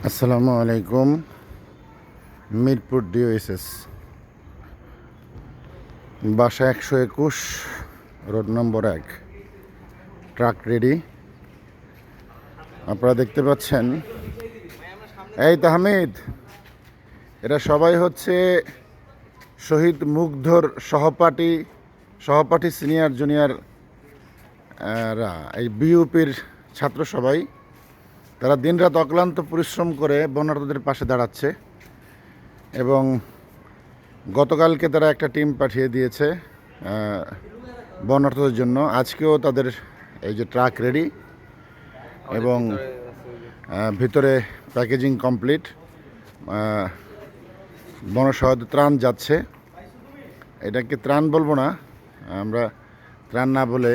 আসসালামু আলাইকুম। মিরপুর ডিওএসএস বাসা 121 রোড নম্বর 1, ট্রাক রেডি। আপনারা দেখতে পাচ্ছেন, এই তাহমিদ, এরা সবাই হচ্ছে শহীদ মুগ্ধর সহপাঠী সিনিয়র জুনিয়র এই বিইউপির ছাত্র সবাই। তারা দিনরাত অক্লান্ত পরিশ্রম করে বন্যার্তদের পাশে দাঁড়াচ্ছে এবং গতকালকে তারা একটা টিম পাঠিয়ে দিয়েছে বন্যার্তদের জন্য। আজকেও তাদের এই যে ট্রাক রেডি এবং ভিতরে প্যাকেজিং কমপ্লিট। বনসহায়তা ত্রাণ যাচ্ছে। এটাকে ত্রাণ বলবো না, আমরা ত্রাণ না বলে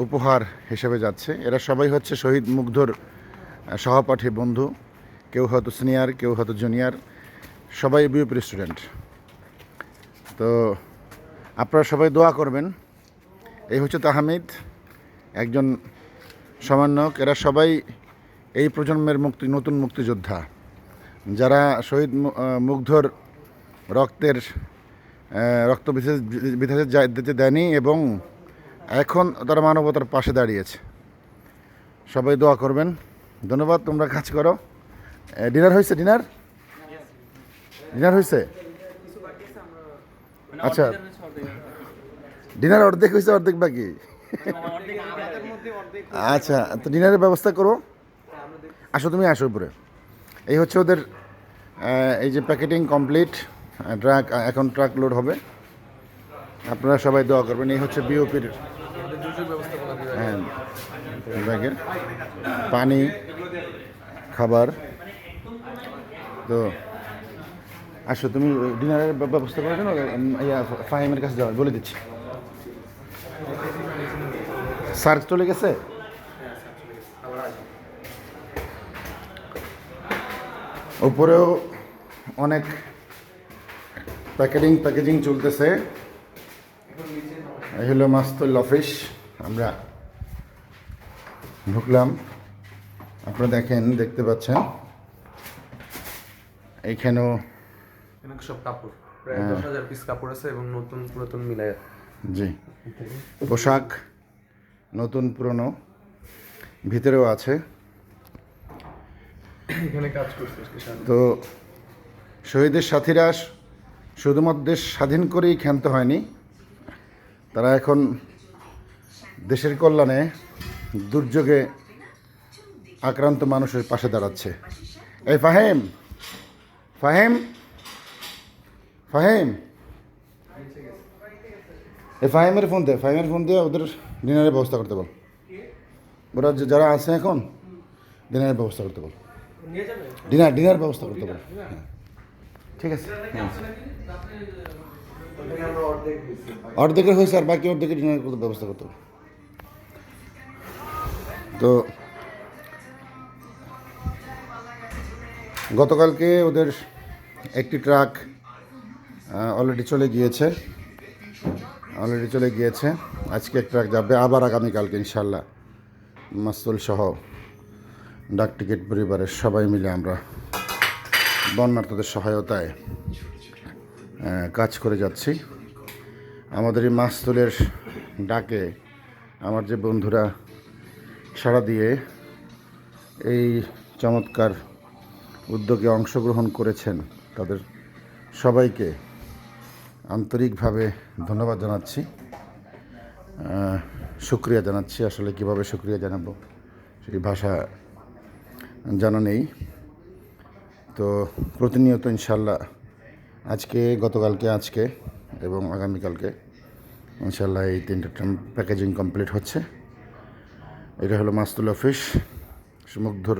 উপহার হিসেবে যাচ্ছে। এরা সবাই হচ্ছে শহীদ মুগ্ধর সহপাঠী বন্ধু, কেউ হয়তো সিনিয়র, কেউ হয়তো জুনিয়র, সবাই বিউপির স্টুডেন্ট। তো আপনারা সবাই দোয়া করবেন। এই হচ্ছে তাহমিদ, একজন সমন্বয়ক। এরা সবাই এই প্রজন্মের নতুন মুক্তিযোদ্ধা, যারা শহীদ মুগ্ধর রক্ত বিদেশে যেতে দেয়নি এবং এখন তারা মানবতার পাশে দাঁড়িয়েছে। সবাই দোয়া করবেন। ধন্যবাদ। তোমরা কাজ করো। ডিনার হয়েছে? ডিনার হয়েছে? আচ্ছা, ডিনার অর্ধেক হয়েছে, অর্ধেক বাকি। আচ্ছা, তো ডিনারের ব্যবস্থা করো। আসো, তুমি আসো উপরে। এই হচ্ছে ওদের এই যে প্যাকেটিং কমপ্লিট। এখন ট্রাক লোড হবে। আপনারা সবাই দোয়া করবেন। এই হচ্ছে বিওপির ব্যাগের পানি, খাবার। তো আসো, তুমি ডিনারের ব্যবস্থা করার জন্য ফাহিমের কাছে যাওয়া বলে দিচ্ছি। স্যার চলে গেছে? উপরেও অনেক প্যাকেজিং চলতেছে। এই হলো মাস্তুল অফিস। আমরা ঢুকলাম। আপনারা দেখতে পাচ্ছেন এইখানেও সব কাপড়, প্রায় 10,000 পিস কাপড় আছে এবং নতুন পুরাতন মিলায়। জি, পোশাক নতুন পুরনো ভিতরেও আছে। এখানে কাজ করছে। তো শহীদের সাথীরা শুধুমাত্র দেশ স্বাধীন করেই ক্ষান্ত হয়নি, তারা এখন দেশের কল্যাণে দুর্যোগে আক্রান্ত মানুষের পাশে দাঁড়াচ্ছে। এই ফাহিম এই ফাহিমের ফোন দিয়ে ওদের ডিনারের ব্যবস্থা করতে বল। ওরা যারা আছে এখন ডিনারের ব্যবস্থা করতে বল। ডিনার ব্যবস্থা করতে বল। হ্যাঁ, ঠিক আছে। অর্ধেকের হয়েছে, আর বাকি অর্ধেকের ডিনার ব্যবস্থা করতে হবে। তো গতকালকে ওদের একটি ট্রাক অলরেডি চলে গিয়েছে। আজকে এক ট্রাক যাবে, আবার আগামীকালকে ইনশাল্লাহ। মাসুল সহ ডাক টিকিট পরিবারের সবাই মিলে আমরা বন্যার্তদের সহায়তায় কাজ করে যাচ্ছি। আমাদের এই মাসুলের ডাকে আমার যে বন্ধুরা সাড়া দিয়ে এই চমৎকার উদ্যোগে অংশগ্রহণ করেছেন, তাদের সবাইকে আন্তরিকভাবে ধন্যবাদ জানাচ্ছি, শুকরিয়া জানাচ্ছি। আসলে কিভাবে শুকরিয়া জানাবো সেই ভাষা জানা নেই। তো প্রতিনিয়ত ইনশাল্লাহ আজকে এবং আগামীকালকে ইনশাল্লাহ এই 3টা প্যাকেজিং কমপ্লিট হচ্ছে। এটা হলো মাসতুল অফিস। মুগ্ধর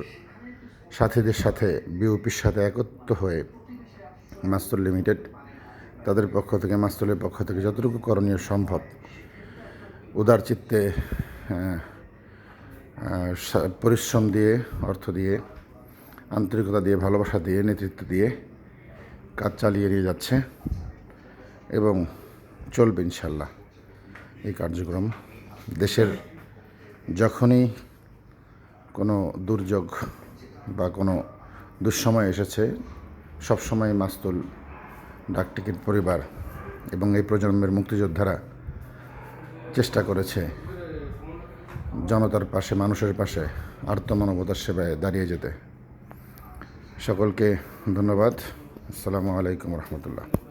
সাথীদের সাথে বিউপির সাথে একত্র হয়ে মাসতুল লিমিটেড মাসতুলের পক্ষ থেকে যতটুকু করণীয় সম্ভব উদার চিত্তে পরিশ্রম দিয়ে, অর্থ দিয়ে, আন্তরিকতা দিয়ে, ভালোবাসা দিয়ে, নেতৃত্ব দিয়ে কাজ চালিয়ে নিয়ে যাচ্ছে এবং চলবে ইনশাল্লাহ এই কার্যক্রম। দেশের যখনই কোনো দুর্যোগ বা কোনো দুঃসময় এসেছে। সবসময় মাস্তুল ডাকটিকিট পরিবার এবং এই প্রজন্মের মুক্তিযোদ্ধারা চেষ্টা করেছে জনতার পাশে, মানুষের পাশে আর্তমানবতার সেবায় দাঁড়িয়ে যেতে। সকলকে ধন্যবাদ। আসসালামু আলাইকুম রহমতুল্লাহ।